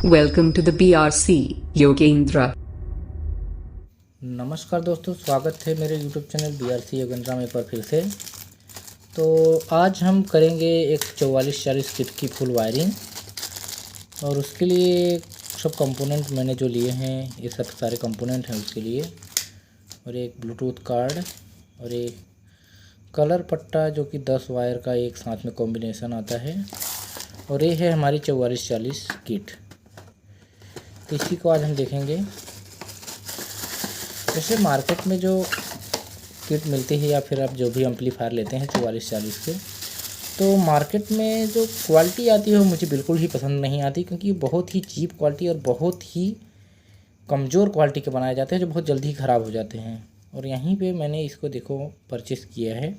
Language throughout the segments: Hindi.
Welcome to the BRC Yogendra. नमस्कार दोस्तों, स्वागत है मेरे YouTube चैनल BRC योगेंद्रा में एक बार फिर से। तो आज हम करेंगे एक 4440 किट की फुल वायरिंग, और उसके लिए सब कंपोनेंट मैंने जो लिए हैं ये सब सारे कंपोनेंट हैं उसके लिए, और एक ब्लूटूथ कार्ड और एक कलर पट्टा जो कि 10 वायर का एक साथ में कॉम्बिनेशन आता है, और ये है हमारी 4440 किट। तो इसी को आज हम देखेंगे। जैसे मार्केट में जो किट मिलती है या फिर आप जो भी एम्पलीफायर लेते हैं 4440 के, तो मार्केट में जो क्वालिटी आती है वो मुझे बिल्कुल ही पसंद नहीं आती, क्योंकि बहुत ही चीप क्वालिटी और बहुत ही कमज़ोर क्वालिटी के बनाए जाते हैं जो बहुत जल्दी ही ख़राब हो जाते हैं। और यहीं पे मैंने इसको देखो परचेज़ किया है।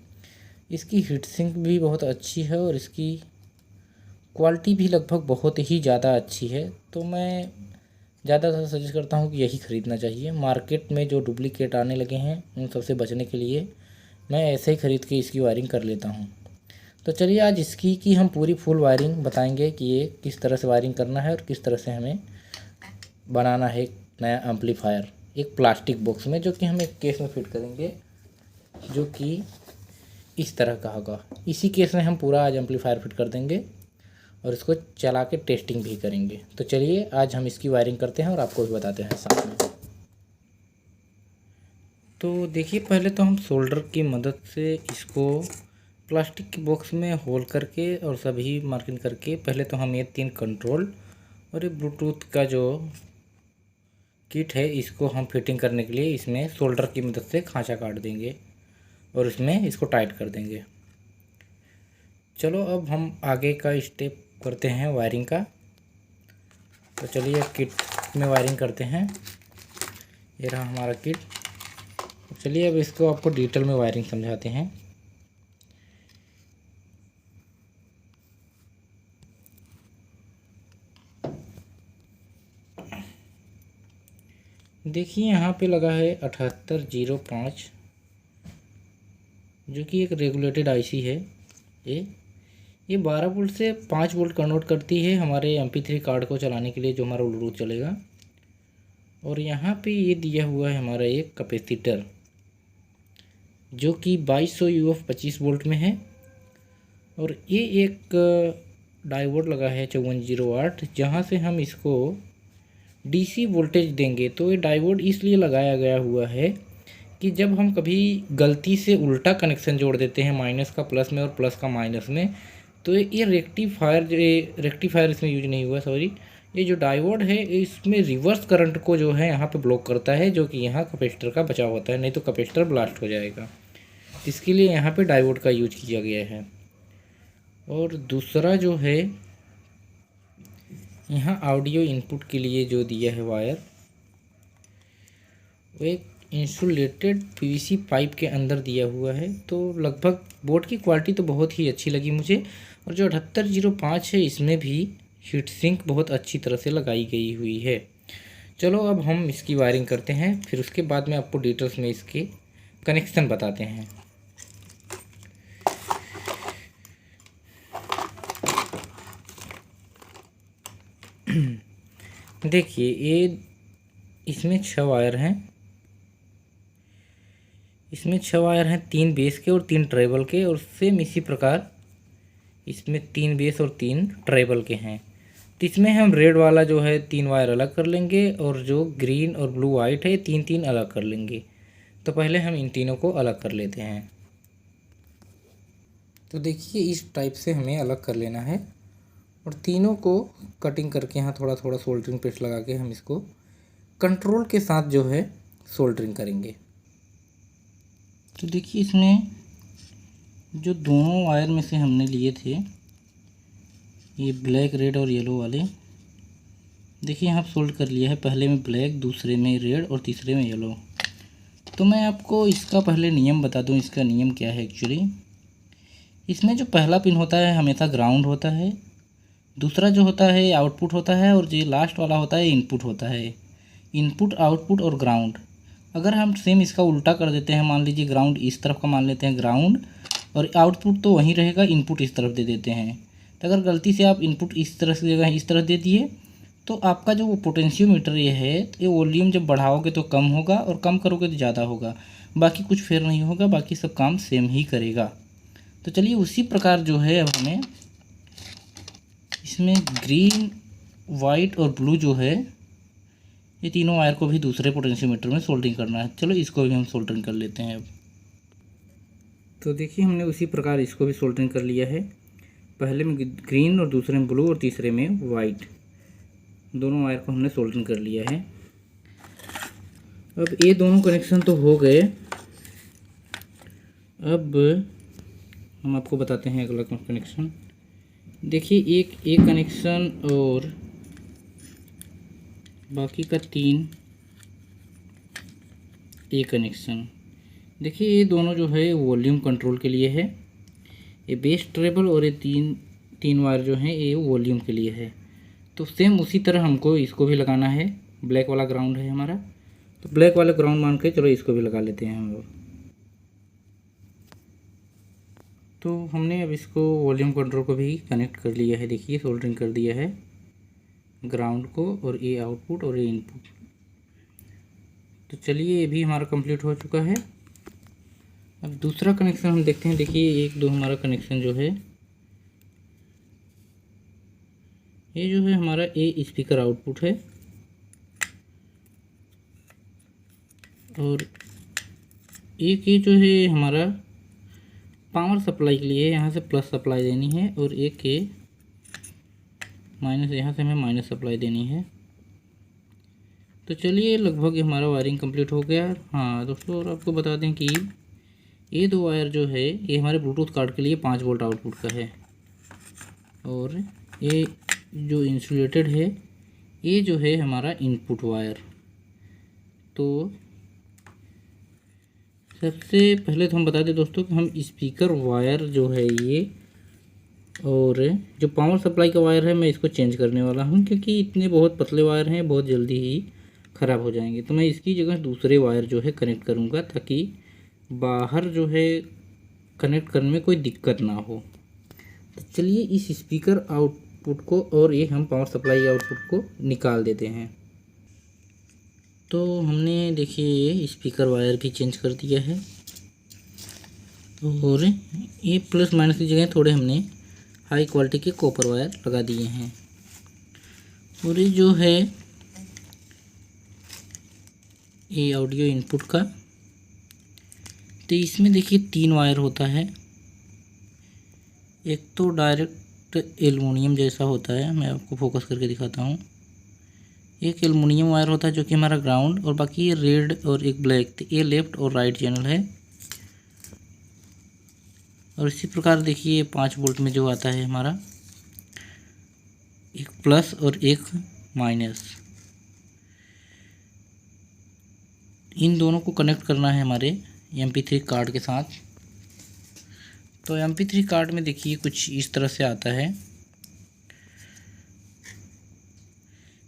इसकी हीट सिंक भी बहुत अच्छी है और इसकी क्वालिटी भी लगभग बहुत ही ज़्यादा अच्छी है। तो मैं ज़्यादातर सजेस्ट करता हूँ कि यही ख़रीदना चाहिए। मार्केट में जो डुप्लीकेट आने लगे हैं उन सबसे बचने के लिए मैं ऐसे ही ख़रीद के इसकी वायरिंग कर लेता हूँ। तो चलिए आज इसकी की हम पूरी फुल वायरिंग बताएंगे कि ये किस तरह से वायरिंग करना है और किस तरह से हमें बनाना है एक नया एम्पलीफायर एक प्लास्टिक बॉक्स में, जो कि हम एक केस में फिट करेंगे जो कि इस तरह का होगा। इसी केस में हम पूरा आज एम्पलीफायर फिट कर देंगे और इसको चला के टेस्टिंग भी करेंगे। तो चलिए आज हम इसकी वायरिंग करते हैं और आपको भी बताते हैं साथ में। तो देखिए, पहले तो हम सोल्डर की मदद से इसको प्लास्टिक के बॉक्स में होल करके और सभी मार्किंग करके, पहले तो हम ये 3 कंट्रोल और ये ब्लूटूथ का जो किट है इसको हम फिटिंग करने के लिए इसमें सोल्डर की मदद से खांचा काट देंगे और इसमें इसको टाइट कर देंगे। चलो अब हम आगे का स्टेप करते हैं वायरिंग का। तो चलिए किट में वायरिंग करते हैं। ये रहा हमारा किट। चलिए अब इसको आपको डिटेल में वायरिंग समझाते हैं। देखिए यहाँ पे लगा है 7805, जो कि एक रेगुलेटेड आईसी है। ये 12 वोल्ट से 5 वोल्ट कन्वर्ट करती है हमारे MP3 कार्ड को चलाने के लिए, जो हमारा ब्लूटूथ चलेगा। और यहाँ पे ये दिया हुआ है हमारा एक कैपेसिटर जो कि 2200 UF 25 वोल्ट में है। और ये एक डायोड लगा है 5408, जहाँ से हम इसको DC वोल्टेज देंगे। तो ये डायोड इसलिए लगाया गया हुआ है कि जब हम कभी गलती से उल्टा कनेक्शन जोड़ देते हैं, माइनस का प्लस में और प्लस का माइनस में, तो ये रेक्टिफायर इसमें यूज नहीं हुआ, सॉरी। ये जो डायोड है इसमें रिवर्स करंट को जो है यहाँ पे ब्लॉक करता है, जो कि यहाँ कैपेसिटर का बचाव होता है, नहीं तो कैपेसिटर ब्लास्ट हो जाएगा। इसके लिए यहाँ पे डायोड का यूज किया गया है। और दूसरा जो है यहाँ ऑडियो इनपुट के लिए जो दिया है वायर, वो एक इंसुलेटेड PVC पाइप के अंदर दिया हुआ है। तो लगभग बोर्ड की क्वालिटी तो बहुत ही अच्छी लगी मुझे। और जो 7805 है इसमें भी हीट सिंक बहुत अच्छी तरह से लगाई गई हुई है। चलो अब हम इसकी वायरिंग करते हैं, फिर उसके बाद में आपको डिटेल्स में इसके कनेक्शन बताते हैं। देखिए ये इसमें 6 वायर हैं। इसमें 6 वायर हैं, 3 बेस के और 3 ट्रेबल के। और सेम इसी प्रकार इसमें 3 बेस और 3 ट्रेबल के हैं। तो इसमें हम रेड वाला जो है 3 वायर अलग कर लेंगे, और जो ग्रीन और ब्लू वाइट है 3-3 अलग कर लेंगे। तो पहले हम इन तीनों को अलग कर लेते हैं। तो देखिए इस टाइप से हमें अलग कर लेना है, और तीनों को कटिंग करके यहाँ थोड़ा थोड़ा सोल्डरिंग पेस्ट लगा के हम इसको कंट्रोल के साथ जो है सोल्डरिंग करेंगे। तो देखिए इसमें जो दोनों वायर में से हमने लिए थे, ये ब्लैक, रेड और येलो वाले, देखिए यहाँ सोल्ड कर लिया है। पहले में ब्लैक, दूसरे में रेड और तीसरे में येलो। तो मैं आपको इसका पहले नियम बता दूँ, इसका नियम क्या है एक्चुअली। इसमें जो पहला पिन होता है हमेशा ग्राउंड होता है, दूसरा जो होता है आउटपुट होता है, और जो लास्ट वाला होता है इनपुट होता है। इनपुट, आउटपुट और ग्राउंड। अगर हम सेम इसका उल्टा कर देते हैं, मान लीजिए ग्राउंड इस तरफ का मान लेते हैं ग्राउंड, और आउटपुट तो वहीं रहेगा, इनपुट इस तरफ दे देते हैं। तो अगर गलती से आप इनपुट इस तरह से जगह इस तरफ दे दिए तो आपका जो वो पोटेंशियोमीटर ये है, ये वॉल्यूम जब बढ़ाओगे तो कम होगा और कम करोगे तो ज़्यादा होगा, बाकी कुछ फेर नहीं होगा, बाकी सब काम सेम ही करेगा। तो चलिए उसी प्रकार जो है अब हमें इसमें ग्रीन, वाइट और ब्लू जो है ये तीनों वायर को भी दूसरे पोटेंशियोमीटर में सोल्डरिंग करना है। चलो इसको भी हम सोल्डरिंग कर लेते हैं अब। तो देखिए हमने उसी प्रकार इसको भी सोल्डरिंग कर लिया है, पहले में ग्रीन और दूसरे में ब्लू और तीसरे में वाइट, दोनों वायर को हमने सोल्डरिंग कर लिया है। अब ये दोनों कनेक्शन तो हो गए, अब हम आपको बताते हैं अगला कनेक्शन। देखिए एक कनेक्शन और बाकी का 3 ए कनेक्शन। देखिए ये दोनों जो है वॉल्यूम कंट्रोल के लिए है, ये बेस ट्रेबल, और ये तीन वायर जो हैं ये वॉल्यूम के लिए है। तो सेम उसी तरह हमको इसको भी लगाना है। ब्लैक वाला ग्राउंड है हमारा, तो ब्लैक वाला ग्राउंड मान के चलो इसको भी लगा लेते हैं हम लोग। तो हमने अब इसको वॉल्यूम कंट्रोल को भी कनेक्ट कर लिया है। देखिए सोल्डरिंग कर दिया है ग्राउंड को, और ये आउटपुट और ये इनपुट। तो चलिए ये भी हमारा कंप्लीट हो चुका है। अब दूसरा कनेक्शन हम देखते हैं। देखिए 1 2 हमारा कनेक्शन जो है ये जो है हमारा ए स्पीकर आउटपुट है, और एक ये जो है हमारा पावर सप्लाई के लिए, यहाँ से प्लस सप्लाई देनी है, और एक के माइनस, यहाँ से हमें माइनस सप्लाई देनी है। तो चलिए लगभग हमारा वायरिंग कंप्लीट हो गया। हाँ दोस्तों, और आपको बता दें कि ये 2 वायर जो है ये हमारे ब्लूटूथ कार्ड के लिए 5 वोल्ट आउटपुट का है, और ये जो इंसुलेटेड है ये जो है हमारा इनपुट वायर। तो सबसे पहले तो हम बता दें दोस्तों कि हम स्पीकर वायर जो है ये, और जो पावर सप्लाई का वायर है मैं इसको चेंज करने वाला हूँ, क्योंकि इतने बहुत पतले वायर हैं, बहुत जल्दी ही ख़राब हो जाएंगे। तो मैं इसकी जगह दूसरे वायर जो है कनेक्ट करूँगा, ताकि बाहर जो है कनेक्ट करने में कोई दिक्कत ना हो। तो चलिए इस स्पीकर आउटपुट को और ये हम पावर सप्लाई आउटपुट को निकाल देते हैं। तो हमने देखिए ये स्पीकर वायर भी चेंज कर दिया है, और ये प्लस माइनस की जगह थोड़े हमने हाई क्वालिटी के कॉपर वायर लगा दिए हैं। और ये जो है ये ऑडियो इनपुट का, तो इसमें देखिए 3 वायर होता है। एक तो डायरेक्ट एल्युमिनियम जैसा होता है, मैं आपको फोकस करके दिखाता हूँ। एक एल्युमिनियम वायर होता है जो कि हमारा ग्राउंड, और बाकी ये रेड और एक ब्लैक, तो ये लेफ़्ट और राइट चैनल है। और इसी प्रकार देखिए 5 वोल्ट में जो आता है हमारा, एक प्लस और एक माइनस, इन दोनों को कनेक्ट करना है हमारे MP3 कार्ड के साथ। तो MP3 कार्ड में देखिए कुछ इस तरह से आता है।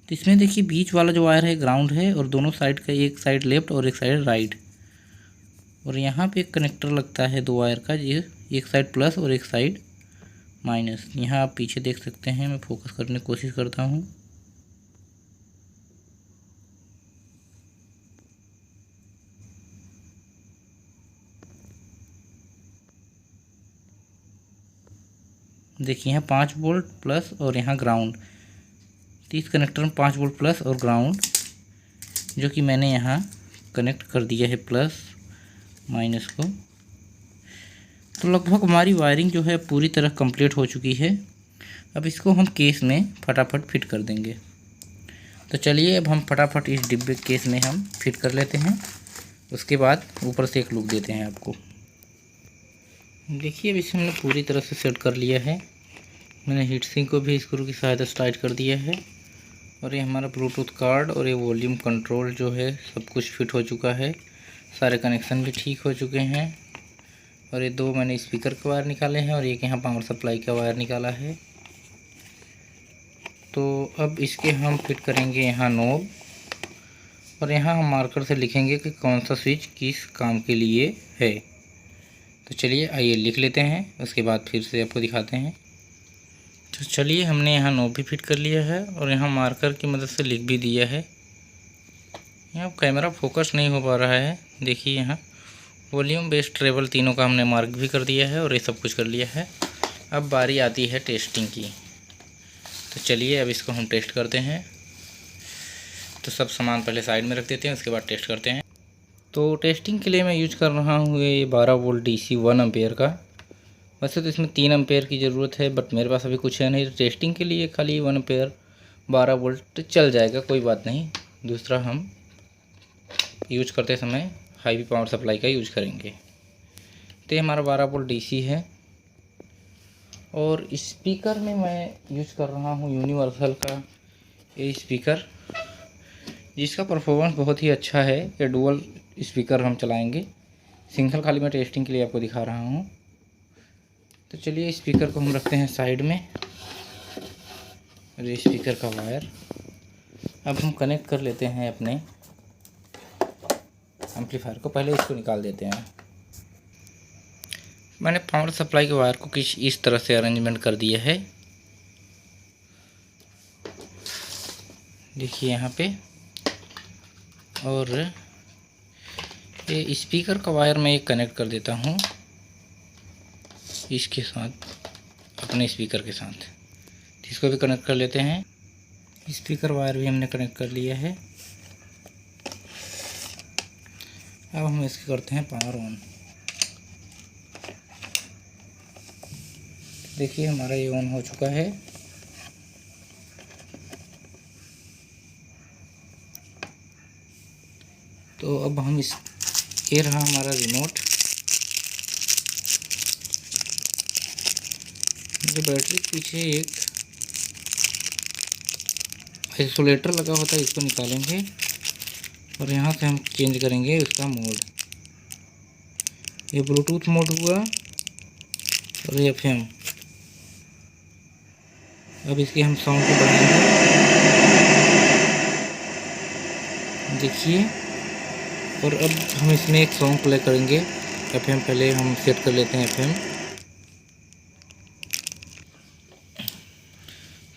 तो इसमें देखिए बीच वाला जो वायर है ग्राउंड है, और दोनों साइड का, एक साइड लेफ़्ट और एक साइड राइट, और यहाँ पे एक कनेक्टर लगता है 2 वायर का, ये एक साइड प्लस और एक साइड माइनस। यहाँ आप पीछे देख सकते हैं, मैं फोकस करने की कोशिश करता हूँ। देखिए यहाँ 5 वोल्ट प्लस और यहाँ ग्राउंड, तो इस कनेक्टर में 5 वोल्ट प्लस और ग्राउंड, जो कि मैंने यहाँ कनेक्ट कर दिया है प्लस माइनस को। तो लगभग हमारी वायरिंग जो है पूरी तरह कंप्लीट हो चुकी है। अब इसको हम केस में फटाफट फिट कर देंगे। तो चलिए अब हम फटाफट इस डिब्बे केस में हम फिट कर लेते हैं, उसके बाद ऊपर से एक लुक देते हैं आपको। देखिए अब इसे हमने पूरी तरह से सेट कर लिया है। मैंने हीट सिंक को भी स्क्रू की सहायता से टाइट कर दिया है, और ये हमारा ब्लूटूथ कार्ड और ये वॉल्यूम कंट्रोल जो है सब कुछ फिट हो चुका है। सारे कनेक्शन भी ठीक हो चुके हैं, और ये 2 मैंने स्पीकर के वायर निकाले हैं, और एक यहाँ पावर सप्लाई का वायर निकाला है। तो अब इसके हम फिट करेंगे यहाँ नॉब, और यहाँ हम मार्कर से लिखेंगे कि कौन सा स्विच किस काम के लिए है। तो चलिए आइए लिख लेते हैं, उसके बाद फिर से आपको दिखाते हैं। तो चलिए, हमने यहाँ नॉब भी फिट कर लिया है और यहाँ मार्कर की मदद से लिख भी दिया है। यहाँ कैमरा फोकस नहीं हो पा रहा है, देखिए यहाँ वॉल्यूम बेस ट्रेबल तीनों का हमने मार्क भी कर दिया है और ये सब कुछ कर लिया है। अब बारी आती है टेस्टिंग की। तो चलिए अब इसको हम टेस्ट करते हैं। तो सब सामान पहले साइड में रख देते हैं, उसके बाद टेस्ट करते हैं। तो टेस्टिंग के लिए मैं यूज कर रहा हूँ ये 12 वोल्ट DC 1 एम्पेयर का। वैसे तो इसमें 3 एम्पेयर की ज़रूरत है, बट मेरे पास अभी कुछ है नहीं। टेस्टिंग के लिए खाली 1 एम्पेयर 12 वोल्ट चल जाएगा, कोई बात नहीं। दूसरा हम यूज करते समय हाई पावर सप्लाई का यूज करेंगे। तो ये हमारा 12 वोल्ट DC है। और स्पीकर में मैं यूज कर रहा हूँ यूनिवर्सल का ये स्पीकर, जिसका परफॉर्मेंस बहुत ही अच्छा है। ये डुअल स्पीकर हम चलाएंगे, सिंगल खाली मैं टेस्टिंग के लिए आपको दिखा रहा हूँ। तो चलिए स्पीकर को हम रखते हैं साइड में। और ये स्पीकर का वायर अब हम कनेक्ट कर लेते हैं अपने एम्पलीफायर को। पहले इसको निकाल देते हैं। मैंने पावर सप्लाई के वायर को कुछ इस तरह से अरेंजमेंट कर दिया है, देखिए यहाँ पे। और ये स्पीकर का वायर मैं एक कनेक्ट कर देता हूँ इसके साथ, अपने स्पीकर के साथ। इसको भी कनेक्ट कर लेते हैं। स्पीकर वायर भी हमने कनेक्ट कर लिया है। अब हम इसको करते हैं पावर ऑन। देखिए हमारा ये ऑन हो चुका है। तो अब हम ये रहा हमारा रिमोट। जो बैटरी के पीछे एक आइसोलेटर लगा होता है, इसको निकालेंगे और यहाँ से हम चेंज करेंगे उसका मोड। ये ब्लूटूथ मोड हुआ और ये FM। अब इसकी हम साउंड को बढ़ाएंगे, देखिए। और अब हम इसमें एक सॉन्ग प्ले करेंगे। FM पहले हम सेट कर लेते हैं FM।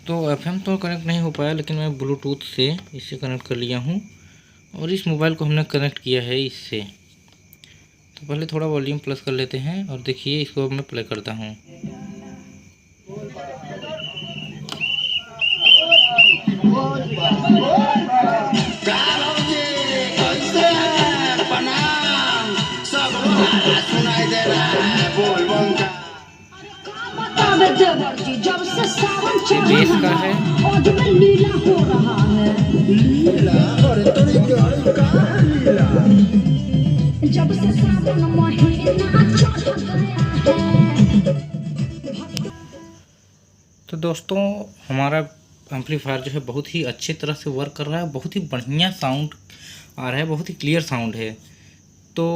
तो FM तो कनेक्ट नहीं हो पाया, लेकिन मैं ब्लूटूथ से इससे कनेक्ट कर लिया हूँ और इस मोबाइल को हमने कनेक्ट किया है इससे। तो पहले थोड़ा वॉल्यूम प्लस कर लेते हैं और देखिए इसको मैं प्ले करता हूँ। ये बेस का है। लीला हो रहा है, जब से सावन महीना चढ़ गया है। तो दोस्तों हमारा एम्पलीफायर जो है बहुत ही अच्छी तरह से वर्क कर रहा है, बहुत ही बढ़िया साउंड आ रहा है, बहुत ही क्लियर साउंड है। तो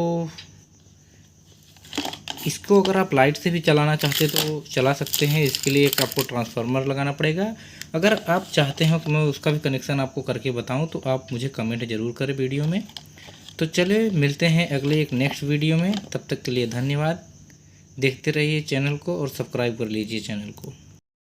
इसको अगर आप लाइट से भी चलाना चाहते तो चला सकते हैं। इसके लिए एक आपको ट्रांसफार्मर लगाना पड़ेगा। अगर आप चाहते हो कि मैं उसका भी कनेक्शन आपको करके बताऊं तो आप मुझे कमेंट ज़रूर करें वीडियो में। तो चले मिलते हैं अगले एक नेक्स्ट वीडियो में। तब तक के लिए धन्यवाद। देखते रहिए चैनल को और सब्सक्राइब कर लीजिए चैनल को।